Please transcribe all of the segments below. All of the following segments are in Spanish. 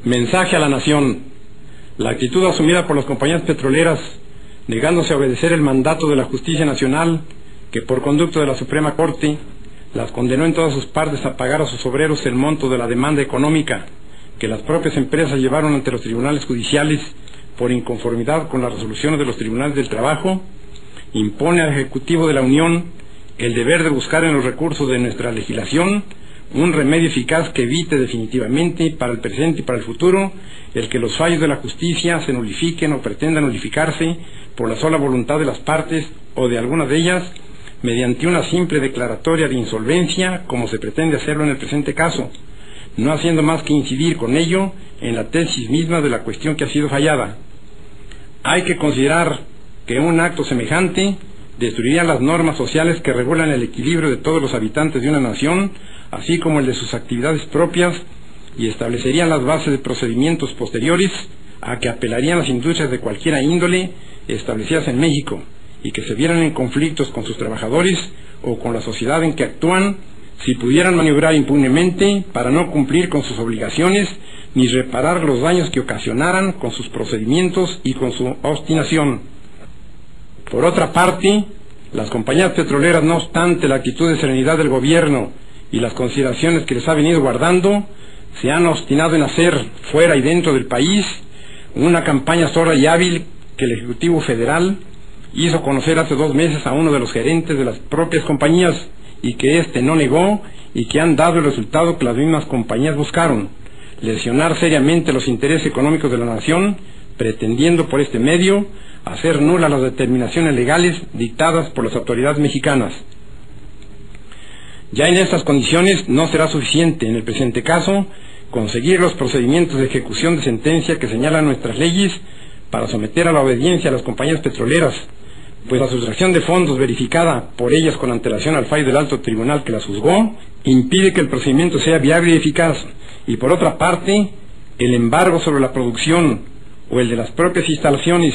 Mensaje a la nación. La actitud asumida por las compañías petroleras, negándose a obedecer el mandato de la Justicia Nacional, que por conducto de la Suprema Corte las condenó en todas sus partes a pagar a sus obreros el monto de la demanda económica que las propias empresas llevaron ante los tribunales judiciales por inconformidad con las resoluciones de los tribunales del trabajo, impone al Ejecutivo de la Unión el deber de buscar en los recursos de nuestra legislación un remedio eficaz que evite definitivamente para el presente y para el futuro el que los fallos de la justicia se nulifiquen o pretendan nulificarse por la sola voluntad de las partes o de alguna de ellas mediante una simple declaratoria de insolvencia, como se pretende hacerlo en el presente caso, no haciendo más que incidir con ello en la tesis misma de la cuestión que ha sido fallada. Hay que considerar que un acto semejante destruiría las normas sociales que regulan el equilibrio de todos los habitantes de una nación, así como el de sus actividades propias, y establecerían las bases de procedimientos posteriores a que apelarían las industrias de cualquiera índole establecidas en México y que se vieran en conflictos con sus trabajadores o con la sociedad en que actúan, si pudieran maniobrar impunemente para no cumplir con sus obligaciones ni reparar los daños que ocasionaran con sus procedimientos y con su obstinación. Por otra parte, las compañías petroleras, no obstante la actitud de serenidad del gobierno y las consideraciones que les ha venido guardando, se han obstinado en hacer, fuera y dentro del país, una campaña sorda y hábil que el Ejecutivo Federal hizo conocer hace 2 meses a uno de los gerentes de las propias compañías y que éste no negó y que han dado el resultado que las mismas compañías buscaron: lesionar seriamente los intereses económicos de la nación, pretendiendo por este medio hacer nulas las determinaciones legales dictadas por las autoridades mexicanas. Ya en estas condiciones no será suficiente, en el presente caso, conseguir los procedimientos de ejecución de sentencia que señalan nuestras leyes para someter a la obediencia a las compañías petroleras, pues la sustracción de fondos verificada por ellas con antelación al fallo del alto tribunal que las juzgó impide que el procedimiento sea viable y eficaz, y por otra parte, el embargo sobre la producción o el de las propias instalaciones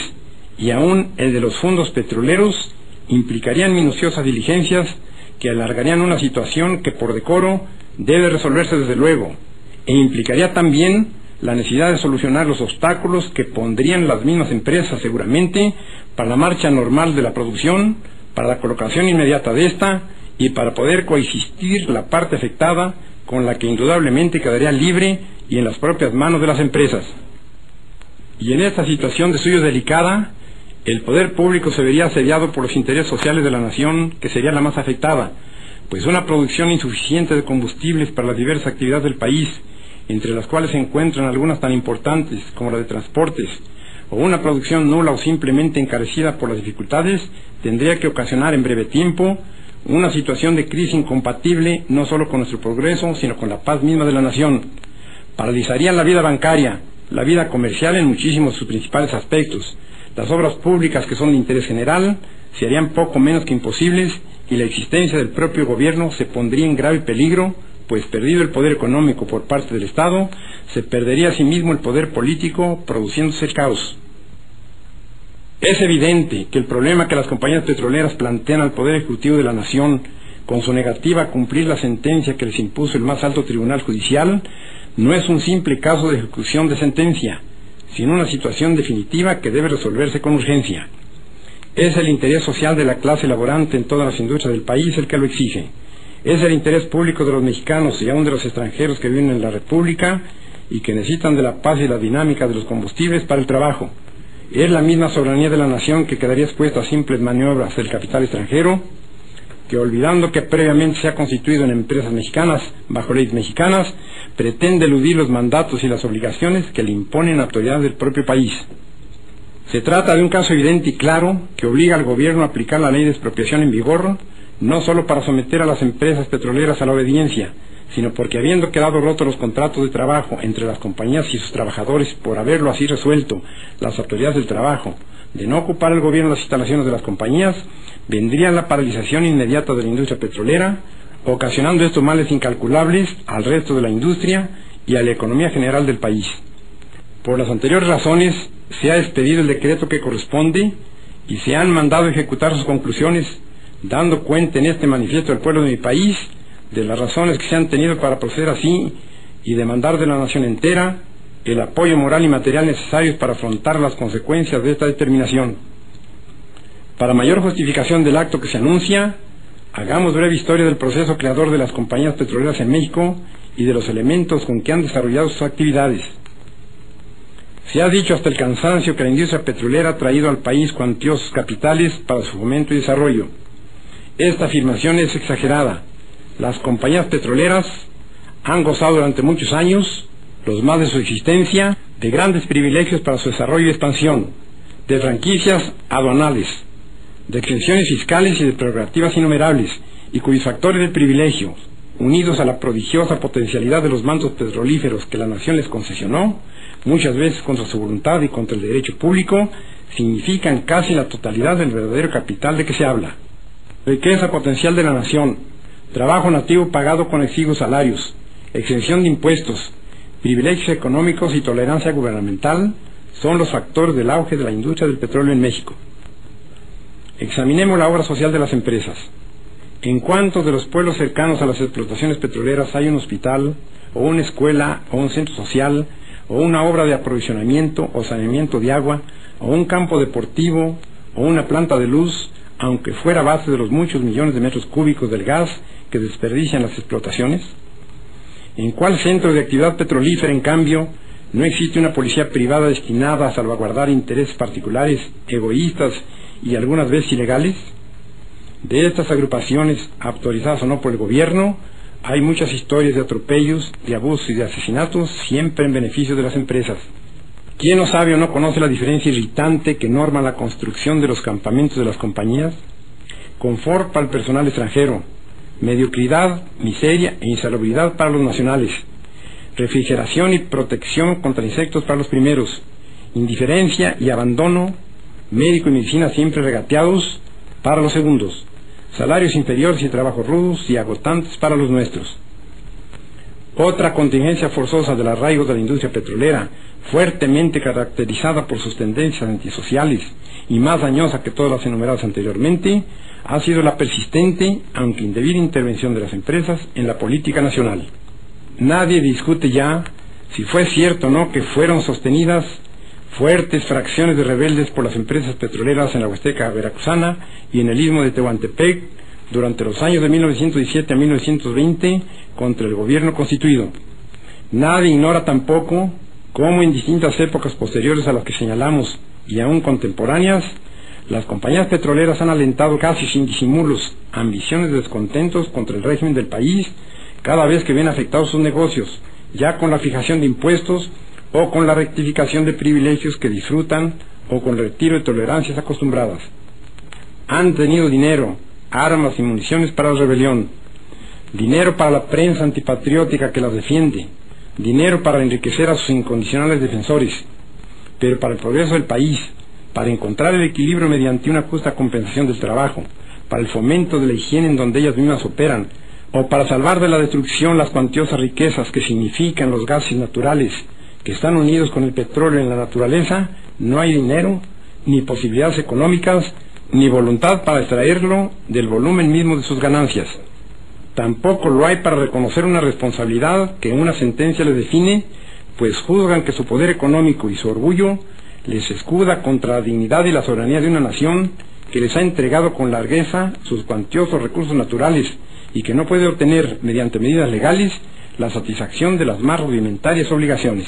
y aún el de los fondos petroleros implicarían minuciosas diligencias que alargarían una situación que por decoro debe resolverse desde luego, e implicaría también la necesidad de solucionar los obstáculos que pondrían las mismas empresas seguramente para la marcha normal de la producción, para la colocación inmediata de esta y para poder coexistir la parte afectada con la que indudablemente quedaría libre y en las propias manos de las empresas. Y en esta situación de suyo delicada, el poder público se vería asediado por los intereses sociales de la nación, que sería la más afectada, pues una producción insuficiente de combustibles para las diversas actividades del país, entre las cuales se encuentran algunas tan importantes como la de transportes, o una producción nula o simplemente encarecida por las dificultades, tendría que ocasionar en breve tiempo una situación de crisis incompatible no solo con nuestro progreso, sino con la paz misma de la nación. Paralizarían la vida bancaria, la vida comercial en muchísimos de sus principales aspectos. Las obras públicas que son de interés general se harían poco menos que imposibles y la existencia del propio gobierno se pondría en grave peligro, pues perdido el poder económico por parte del Estado, se perdería asimismo el poder político, produciéndose el caos. Es evidente que el problema que las compañías petroleras plantean al Poder Ejecutivo de la Nación, con su negativa a cumplir la sentencia que les impuso el más alto tribunal judicial, no es un simple caso de ejecución de sentencia, sino una situación definitiva que debe resolverse con urgencia. Es el interés social de la clase laborante en todas las industrias del país el que lo exige. Es el interés público de los mexicanos y aún de los extranjeros que viven en la República y que necesitan de la paz y la dinámica de los combustibles para el trabajo. Es la misma soberanía de la nación que quedaría expuesta a simples maniobras del capital extranjero, que olvidando que previamente se ha constituido en empresas mexicanas bajo leyes mexicanas, pretende eludir los mandatos y las obligaciones que le imponen autoridades del propio país. Se trata de un caso evidente y claro que obliga al gobierno a aplicar la ley de expropiación en vigor, no solo para someter a las empresas petroleras a la obediencia, sino porque habiendo quedado rotos los contratos de trabajo entre las compañías y sus trabajadores por haberlo así resuelto las autoridades del trabajo, de no ocupar el gobierno las instalaciones de las compañías, vendría la paralización inmediata de la industria petrolera, ocasionando estos males incalculables al resto de la industria y a la economía general del país. Por las anteriores razones, se ha expedido el decreto que corresponde y se han mandado ejecutar sus conclusiones, dando cuenta en este manifiesto del pueblo de mi país de las razones que se han tenido para proceder así y demandar de la nación entera el apoyo moral y material necesarios para afrontar las consecuencias de esta determinación. Para mayor justificación del acto que se anuncia, hagamos breve historia del proceso creador de las compañías petroleras en México y de los elementos con que han desarrollado sus actividades. Se ha dicho hasta el cansancio que la industria petrolera ha traído al país cuantiosos capitales para su fomento y desarrollo. Esta afirmación es exagerada. Las compañías petroleras han gozado durante muchos años, los más de su existencia, de grandes privilegios para su desarrollo y expansión, de franquicias aduanales, de exenciones fiscales y de prerrogativas innumerables, y cuyos factores de privilegio, unidos a la prodigiosa potencialidad de los mantos petrolíferos que la nación les concesionó, muchas veces contra su voluntad y contra el derecho público, significan casi la totalidad del verdadero capital de que se habla. Riqueza potencial de la nación, trabajo nativo pagado con exiguos salarios, exención de impuestos, privilegios económicos y tolerancia gubernamental son los factores del auge de la industria del petróleo en México. Examinemos la obra social de las empresas. ¿En cuántos de los pueblos cercanos a las explotaciones petroleras hay un hospital, o una escuela, o un centro social, o una obra de aprovisionamiento o saneamiento de agua, o un campo deportivo, o una planta de luz, aunque fuera a base de los muchos millones de metros cúbicos del gas que desperdician las explotaciones? ¿En cuál centro de actividad petrolífera, en cambio, no existe una policía privada destinada a salvaguardar intereses particulares, egoístas y algunas veces ilegales? De estas agrupaciones, autorizadas o no por el gobierno, hay muchas historias de atropellos, de abusos y de asesinatos, siempre en beneficio de las empresas. ¿Quién no sabe o no conoce la diferencia irritante que norma la construcción de los campamentos de las compañías? Confort para el personal extranjero, mediocridad, miseria e insalubridad para los nacionales, refrigeración y protección contra insectos para los primeros, indiferencia y abandono, médico y medicina siempre regateados para los segundos, salarios inferiores y trabajos rudos y agotantes para los nuestros. Otra contingencia forzosa del arraigo de la industria petrolera, fuertemente caracterizada por sus tendencias antisociales y más dañosa que todas las enumeradas anteriormente, ha sido la persistente, aunque indebida, intervención de las empresas en la política nacional. Nadie discute ya si fue cierto o no que fueron sostenidas fuertes fracciones de rebeldes por las empresas petroleras en la Huasteca veracruzana y en el istmo de Tehuantepec durante los años de 1917 a 1920 contra el gobierno constituido. Nadie ignora tampoco cómo en distintas épocas posteriores a las que señalamos y aún contemporáneas, las compañías petroleras han alentado casi sin disimulos ambiciones de descontentos contra el régimen del país cada vez que ven afectados sus negocios, ya con la fijación de impuestos o con la rectificación de privilegios que disfrutan o con el retiro de tolerancias acostumbradas. Han tenido dinero, armas y municiones para la rebelión, dinero para la prensa antipatriótica que las defiende, dinero para enriquecer a sus incondicionales defensores, pero para el progreso del país, para encontrar el equilibrio mediante una justa compensación del trabajo, para el fomento de la higiene en donde ellas mismas operan, o para salvar de la destrucción las cuantiosas riquezas que significan los gases naturales que están unidos con el petróleo en la naturaleza, no hay dinero, ni posibilidades económicas, ni voluntad para extraerlo del volumen mismo de sus ganancias. Tampoco lo hay para reconocer una responsabilidad que una sentencia les define, pues juzgan que su poder económico y su orgullo les escuda contra la dignidad y la soberanía de una nación que les ha entregado con largueza sus cuantiosos recursos naturales y que no puede obtener mediante medidas legales la satisfacción de las más rudimentarias obligaciones.